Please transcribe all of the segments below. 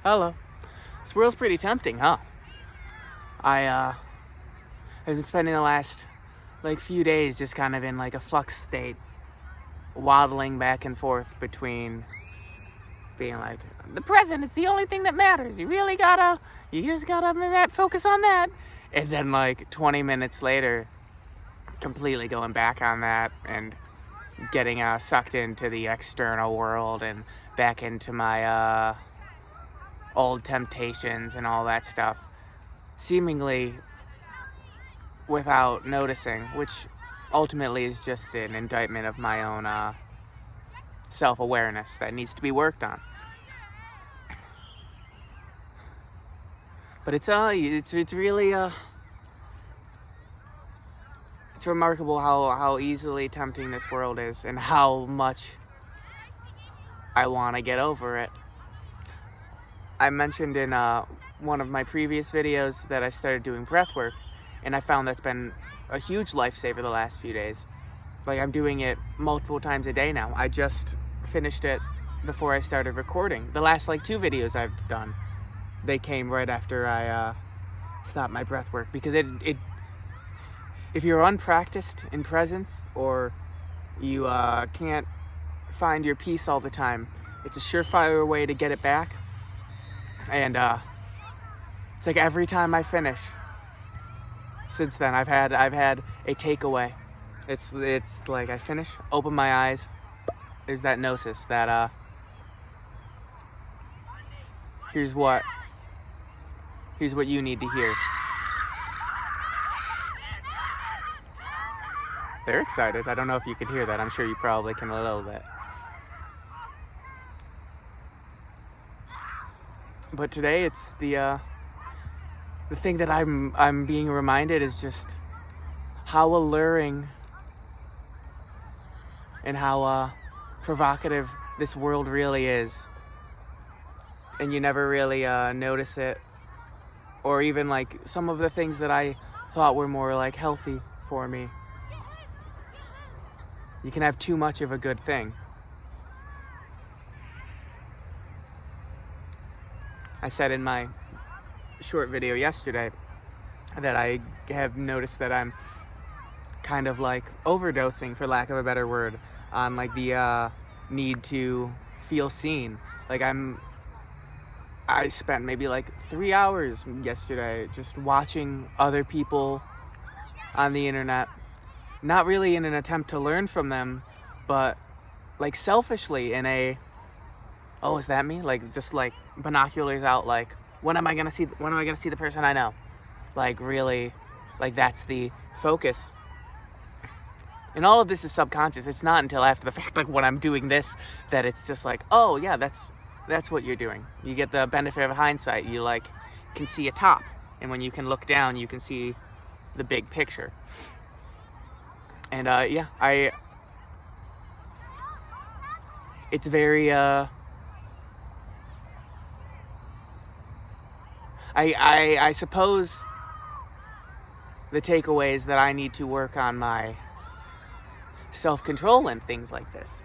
Hello. This world's pretty tempting, huh? I've been spending the last few days just kind of in like a flux state, waddling back and forth between being like, the present is the only thing that matters. You just gotta focus on that. And then 20 minutes later, completely going back on that and getting sucked into the external world and back into my old temptations and all that stuff, seemingly without noticing, which ultimately is just an indictment of my own self-awareness that needs to be worked on. But it's really it's remarkable how easily tempting this world is and how much I want to get over it. I mentioned in one of my previous videos that I started doing breath work, and I found that's been a huge lifesaver the last few days. I'm doing it multiple times a day now. I just finished it before I started recording. The last 2 videos I've done, they came right after I stopped my breath work, because it if you're unpracticed in presence, or you can't find your peace all the time, it's a surefire way to get it back. And it's like every time I finish since then, I've had a takeaway. It's like I finish, open my eyes, there's that gnosis, that here's what you need to hear. They're excited. I don't know if you could hear that. I'm sure you probably can a little bit. But today it's the thing that I'm being reminded is just how alluring and how provocative this world really is. And you never really notice it, or even some of the things that I thought were more healthy for me. You can have too much of a good thing. I said in my short video yesterday that I have noticed that I'm kind of overdosing, for lack of a better word, on the need to feel seen. I spent maybe 3 hours yesterday just watching other people on the internet, not really in an attempt to learn from them, but selfishly in a, oh, is that me? Just binoculars out, when am I gonna see the person I know? Really, that's the focus. And all of this is subconscious. It's not until after the fact, when I'm doing this, that it's just oh yeah, that's what you're doing. You get the benefit of hindsight. You can see a top, and when you can look down, you can see the big picture. And it's very I suppose the takeaway is that I need to work on my self-control and things like this.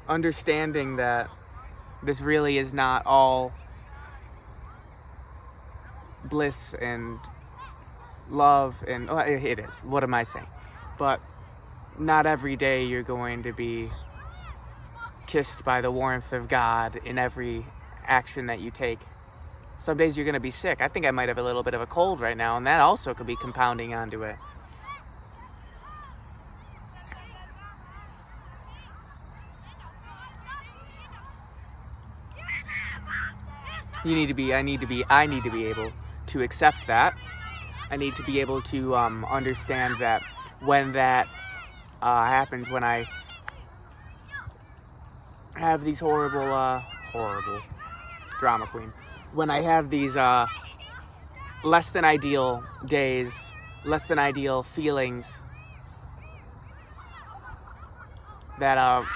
Understanding that this really is not all bliss and love, and it is. What am I saying? But not every day you're going to be kissed by the warmth of God in every action that you take. Some days you're going to be sick. I think I might have a little bit of a cold right now, and that also could be compounding onto it. I need to be able to accept that. I need to be able to understand that when that happens, when I have these horrible drama queen, when I have these less than ideal days, less than ideal feelings, that I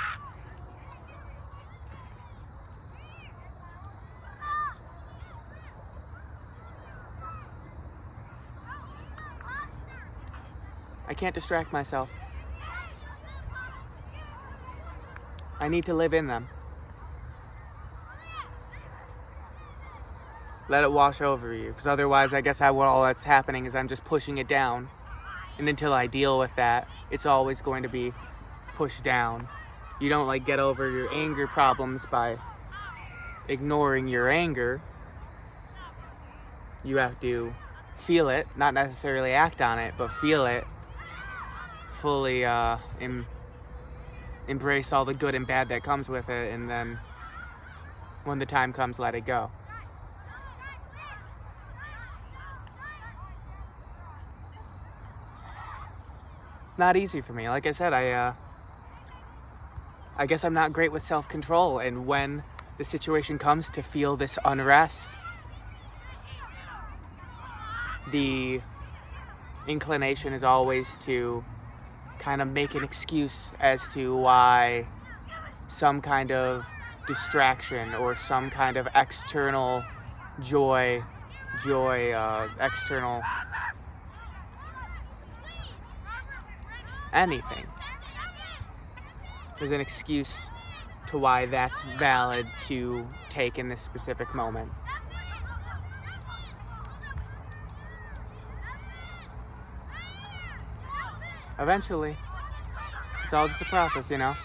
can't distract myself. I need to live in them. Let it wash over you, because otherwise I guess all that's happening is I'm just pushing it down. And until I deal with that, it's always going to be pushed down. You don't like get over your anger problems by ignoring your anger. You have to feel it, not necessarily act on it, but feel it, fully embrace all the good and bad that comes with it, and then when the time comes, let it go. It's not easy for me. Like I said, I guess I'm not great with self-control, and when the situation comes to feel this unrest, the inclination is always to kind of make an excuse as to why some kind of distraction or some kind of external joy, external anything. There's an excuse to why that's valid to take in this specific moment. Eventually, it's all just a process, you know?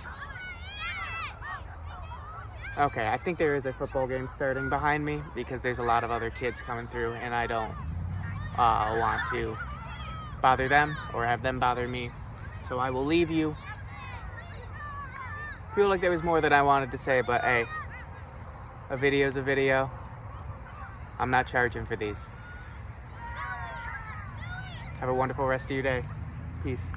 Okay, I think there is a football game starting behind me because there's a lot of other kids coming through, and I don't want to bother them or have them bother me. So I will leave you. Feel like there was more than I wanted to say, but hey, a video's a video. I'm not charging for these. Have a wonderful rest of your day. Peace.